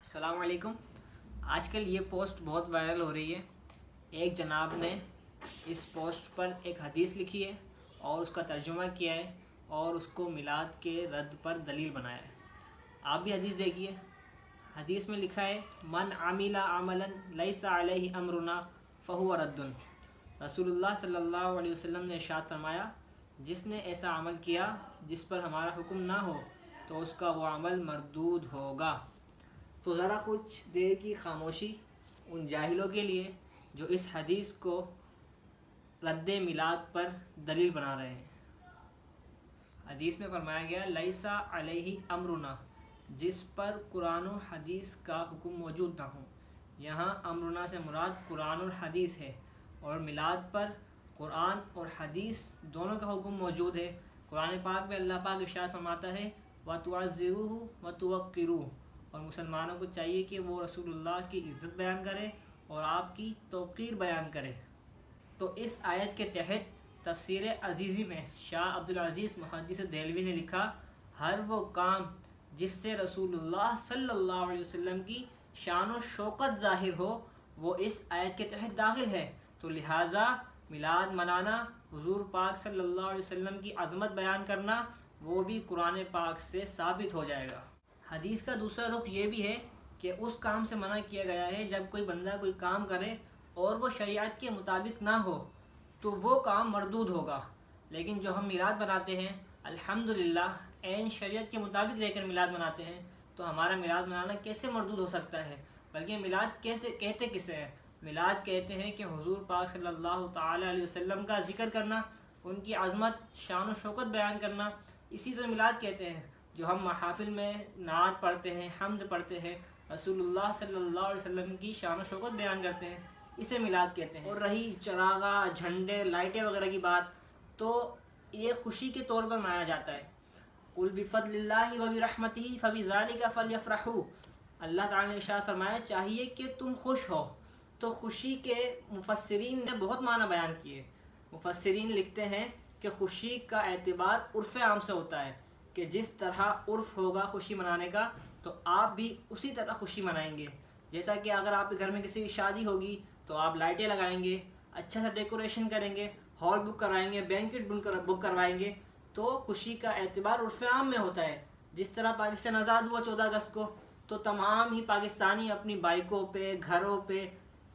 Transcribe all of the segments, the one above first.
السلام علیکم۔ آج کل یہ پوسٹ بہت وائرل ہو رہی ہے۔ ایک جناب نے اس پوسٹ پر ایک حدیث لکھی ہے اور اس کا ترجمہ کیا ہے اور اس کو میلاد کے رد پر دلیل بنایا ہے۔ آپ بھی حدیث دیکھیے۔ حدیث میں لکھا ہے من عمل عملا لیس علیہ امرنا فہو رد۔ رسول اللہ صلی اللہ علیہ وسلم نے ارشاد فرمایا جس نے ایسا عمل کیا جس پر ہمارا حکم نہ ہو تو اس کا وہ عمل مردود ہوگا۔ تو ذرا کچھ دیر کی خاموشی ان جاہلوں کے لیے جو اس حدیث کو رد میلاد پر دلیل بنا رہے ہیں۔ حدیث میں فرمایا گیا لیسا علیہ امرنا، جس پر قرآن و حدیث کا حکم موجود نہ ہو۔ یہاں امرنا سے مراد قرآن اور حدیث ہے، اور میلاد پر قرآن اور حدیث دونوں کا حکم موجود ہے۔ قرآن پاک میں اللہ پاک ارشاد فرماتا ہے وَتُعَزِّرُوهُ وَتُوَقِّرُوهُ، اور مسلمانوں کو چاہیے کہ وہ رسول اللہ کی عزت بیان کرے اور آپ کی توقیر بیان کرے۔ تو اس آیت کے تحت تفسیر عزیزی میں شاہ عبدالعزیز محدث دہلوی نے لکھا ہر وہ کام جس سے رسول اللہ صلی اللہ علیہ وسلم کی شان و شوکت ظاہر ہو وہ اس آیت کے تحت داخل ہے، تو لہٰذا میلاد منانا، حضور پاک صلی اللہ علیہ وسلم کی عظمت بیان کرنا، وہ بھی قرآن پاک سے ثابت ہو جائے گا۔ حدیث کا دوسرا رخ یہ بھی ہے کہ اس کام سے منع کیا گیا ہے جب کوئی بندہ کوئی کام کرے اور وہ شریعت کے مطابق نہ ہو تو وہ کام مردود ہوگا۔ لیکن جو ہم میلاد مناتے ہیں الحمدللہ عین شریعت کے مطابق رہ کر میلاد مناتے ہیں، تو ہمارا میلاد منانا کیسے مردود ہو سکتا ہے؟ بلکہ میلاد کہتے کسے ہیں؟ میلاد کہتے ہیں کہ حضور پاک صلی اللہ تعالی علیہ وسلم کا ذکر کرنا، ان کی عظمت شان و شوکت بیان کرنا، اسی طرح میلاد کہتے ہیں۔ جو ہم محافل میں نعت پڑھتے ہیں، حمد پڑھتے ہیں، رسول اللہ صلی اللہ علیہ وسلم کی شان و شوکت بیان کرتے ہیں، اسے میلاد کہتے ہیں۔ اور رہی چراغا، جھنڈے، لائٹیں وغیرہ کی بات، تو یہ خوشی کے طور پر منایا جاتا ہے۔ قُلْ بِفَضْلِ اللَّهِ وَبِرَحْمَتِهِ فَبِذَلِكَ فَلْيَفْرَحُوا، اللہ تعالیٰ نے ارشاد فرمایا چاہیے کہ تم خوش ہو۔ تو خوشی کے مفسرین نے بہت معنی بیان کیے۔ مفسرین لکھتے ہیں کہ خوشی کا اعتبار عرف عام سے ہوتا ہے، کہ جس طرح عرف ہوگا خوشی منانے کا تو آپ بھی اسی طرح خوشی منائیں گے۔ جیسا کہ اگر آپ کے گھر میں کسی کی شادی ہوگی تو آپ لائٹیں لگائیں گے، اچھا سا ڈیکوریشن کریں گے، ہال بک کروائیں گے، بینکٹ بک کروائیں گے، تو خوشی کا اعتبار عرف عام میں ہوتا ہے۔ جس طرح پاکستان آزاد ہوا 14 اگست کو، تو تمام ہی پاکستانی اپنی بائکوں پہ، گھروں پہ،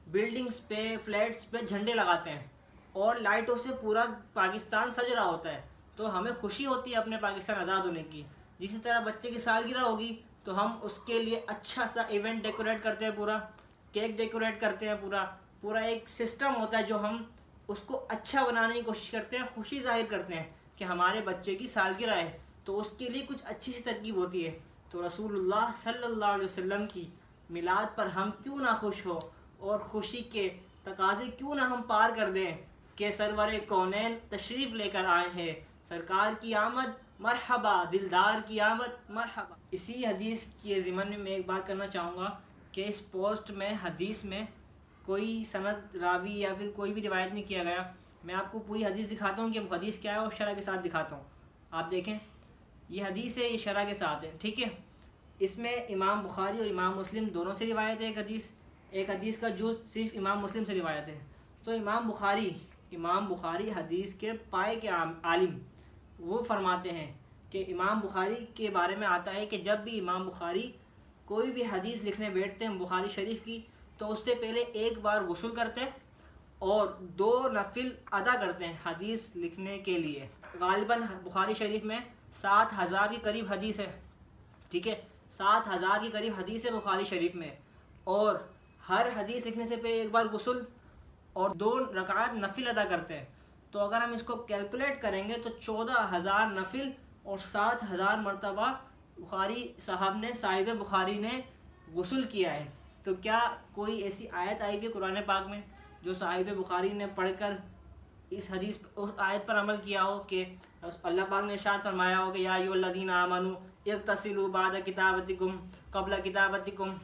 بلڈنگز پہ، فلیٹس پہ جھنڈے لگاتے ہیں اور لائٹوں سے پورا پاکستان سج رہا ہوتا ہے، تو ہمیں خوشی ہوتی ہے اپنے پاکستان آزاد ہونے کی۔ اسی طرح بچے کی سالگرہ ہوگی تو ہم اس کے لیے اچھا سا ایونٹ ڈیکوریٹ کرتے ہیں، پورا کیک ڈیکوریٹ کرتے ہیں، پورا ایک سسٹم ہوتا ہے جو ہم اس کو اچھا بنانے کی کوشش کرتے ہیں، خوشی ظاہر کرتے ہیں کہ ہمارے بچے کی سالگرہ ہے، تو اس کے لیے کچھ اچھی سی ترکیب ہوتی ہے۔ تو رسول اللہ صلی اللہ علیہ وسلم کی میلاد پر ہم کیوں نہ خوش ہو اور خوشی کے تقاضے کیوں نہ ہم پار کر دیں کہ سرور کونین تشریف لے کر آئے ہیں، سرکار کی آمد مرحبا، دلدار کی آمد مرحبا۔ اسی حدیث کے ضمن میں ایک بات کرنا چاہوں گا کہ اس پوسٹ میں حدیث میں کوئی سند راوی یا پھر کوئی بھی روایت نہیں کیا گیا۔ میں آپ کو پوری حدیث دکھاتا ہوں کہ حدیث کیا ہے اور شرح کے ساتھ دکھاتا ہوں۔ آپ دیکھیں یہ حدیث ہے، یہ شرح کے ساتھ ہے، ٹھیک ہے۔ اس میں امام بخاری اور امام مسلم دونوں سے روایت ہے ایک حدیث کا جز صرف امام مسلم سے روایت ہے۔ تو امام بخاری حدیث کے پائے کے عالم، وہ فرماتے ہیں کہ امام بخاری کے بارے میں آتا ہے کہ جب بھی امام بخاری کوئی بھی حدیث لکھنے بیٹھتے ہیں بخاری شریف کی، تو اس سے پہلے ایک بار غسل کرتے ہیں اور 2 نفل ادا کرتے ہیں حدیث لکھنے کے لیے۔ غالباً بخاری شریف میں 7000 کے قریب حدیث ہے، ٹھیک ہے، 7000 کے قریب حدیث ہے بخاری شریف میں، اور ہر حدیث لکھنے سے پہلے ایک بار غسل اور 2 رکعات نفل ادا کرتے ہیں۔ تو اگر ہم اس کو کیلکولیٹ کریں گے تو 14000 نفل اور 7000 مرتبہ بخاری صاحب نے، صاحب بخاری نے غسل کیا ہے۔ تو کیا کوئی ایسی آیت آئی کہ قرآن پاک میں جو صاحب بخاری نے پڑھ کر اس آیت پر عمل کیا ہو کہ اللہ پاک نے ارشاد فرمایا ہو کہ یا ایھا الذین آمنوا اغتسلوا بعد کتابتکم قبل کتابتکم؟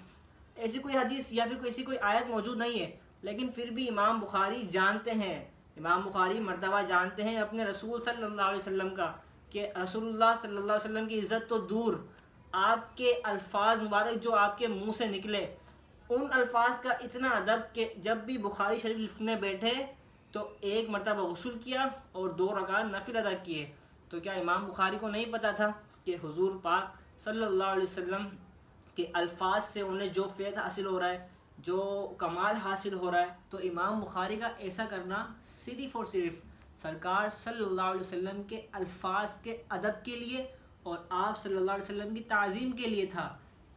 ایسی کوئی حدیث یا پھر ایسی کوئی آیت موجود نہیں ہے، لیکن پھر بھی امام بخاری جانتے ہیں، امام بخاری مرتبہ جانتے ہیں اپنے رسول صلی اللہ علیہ وسلم کا، کہ رسول اللہ صلی اللہ علیہ وسلم کی عزت تو دور، آپ کے الفاظ مبارک جو آپ کے منہ سے نکلے، ان الفاظ کا اتنا ادب کہ جب بھی بخاری شریف لکھنے بیٹھے تو ایک مرتبہ غسل کیا اور 2 رکعت نفل ادا کیے۔ تو کیا امام بخاری کو نہیں پتہ تھا کہ حضور پاک صلی اللہ علیہ وسلم کے الفاظ سے انہیں جو فیض حاصل ہو رہا ہے، جو کمال حاصل ہو رہا ہے؟ تو امام بخاری کا ایسا کرنا صرف اور صرف سرکار صلی اللہ علیہ وسلم کے الفاظ کے ادب کے لیے اور آپ صلی اللہ علیہ وسلم کی تعظیم کے لیے تھا۔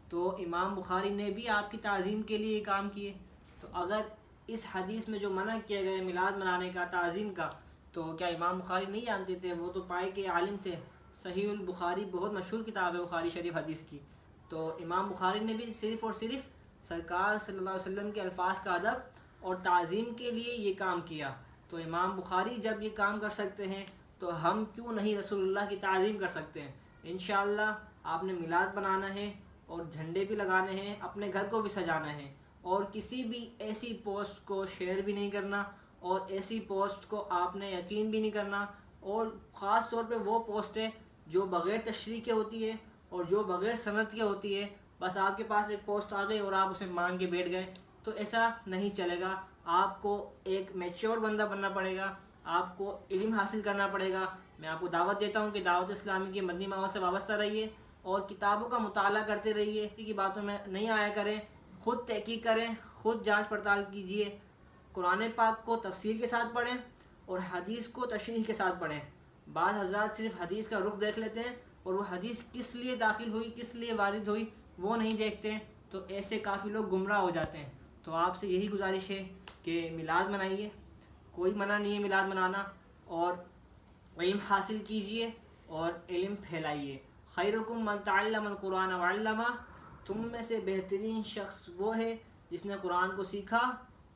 تو امام بخاری نے بھی آپ کی تعظیم کے لیے کام کیے۔ تو اگر اس حدیث میں جو منع کیا گیا ہے میلاد منانے کا، تعظیم کا، تو کیا امام بخاری نہیں جانتے تھے؟ وہ تو پائے کے عالم تھے۔ صحیح البخاری بہت مشہور کتاب ہے بخاری شریف حدیث کی۔ تو امام بخاری نے بھی صرف اور صرف سرکار صلی اللہ علیہ وسلم کے الفاظ کا ادب اور تعظیم کے لیے یہ کام کیا۔ تو امام بخاری جب یہ کام کر سکتے ہیں تو ہم کیوں نہیں رسول اللہ کی تعظیم کر سکتے ہیں؟ انشاءاللہ آپ نے میلاد بنانا ہے اور جھنڈے بھی لگانے ہیں، اپنے گھر کو بھی سجانا ہے، اور کسی بھی ایسی پوسٹ کو شیئر بھی نہیں کرنا، اور ایسی پوسٹ کو آپ نے یقین بھی نہیں کرنا، اور خاص طور پہ وہ پوسٹیں جو بغیر تشریح کے ہوتی ہے اور جو بغیر سند کے ہوتی ہے۔ بس آپ کے پاس ایک پوسٹ آ گئی اور آپ اسے مان کے بیٹھ گئے، تو ایسا نہیں چلے گا۔ آپ کو ایک میچور بندہ بننا پڑے گا، آپ کو علم حاصل کرنا پڑے گا۔ میں آپ کو دعوت دیتا ہوں کہ دعوت اسلامی کے مدنی ماحول سے وابستہ رہیے اور کتابوں کا مطالعہ کرتے رہیے، کسی کی باتوں میں نہیں آیا کریں، خود تحقیق کریں، خود جانچ پڑتال کیجیے، قرآن پاک کو تفسیر کے ساتھ پڑھیں اور حدیث کو تشریح کے ساتھ پڑھیں۔ بعض حضرات صرف حدیث کا رخ دیکھ لیتے ہیں اور وہ حدیث کس لیے داخل ہوئی، کس لیے وارد ہوئی، وہ نہیں دیکھتے ہیں، تو ایسے کافی لوگ گمراہ ہو جاتے ہیں۔ تو آپ سے یہی گزارش ہے کہ میلاد منائیے، کوئی منع نہیں ہے میلاد منانا، اور علم حاصل کیجیے اور علم پھیلائیے۔ خیرکم من تعلم القرآن وعلمہ، تم میں سے بہترین شخص وہ ہے جس نے قرآن کو سیکھا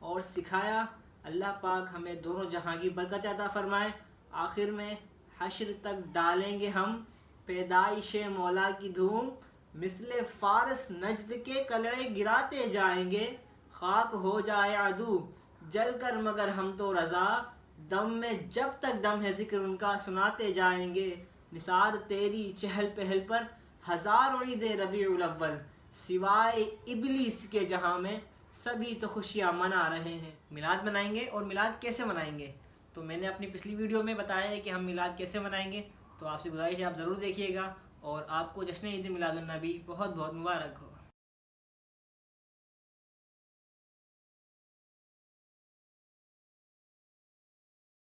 اور سکھایا۔ اللہ پاک ہمیں دونوں جہاں کی برکت عطا فرمائے۔ آخر میں حشر تک ڈالیں گے ہم پیدائش مولا کی دھوم، مثل فارس نجد کے قلعے گراتے جائیں گے، خاک ہو جائے عدو جل کر مگر ہم تو رضا، دم میں جب تک دم ہے ذکر ان کا سناتے جائیں گے، نثار تیری چہل پہل پر ہزار عید ربیع الاول، سوائے ابلیس کے جہاں میں سبھی تو خوشیاں منا رہے ہیں۔ میلاد منائیں گے، اور میلاد کیسے منائیں گے؟ تو میں نے اپنی پچھلی ویڈیو میں بتایا ہے کہ ہم میلاد کیسے منائیں گے، تو آپ سے گزارش ہے آپ ضرور دیکھیے گا، اور آپ کو جشن عید میلاد النبی بہت بہت مبارک ہو۔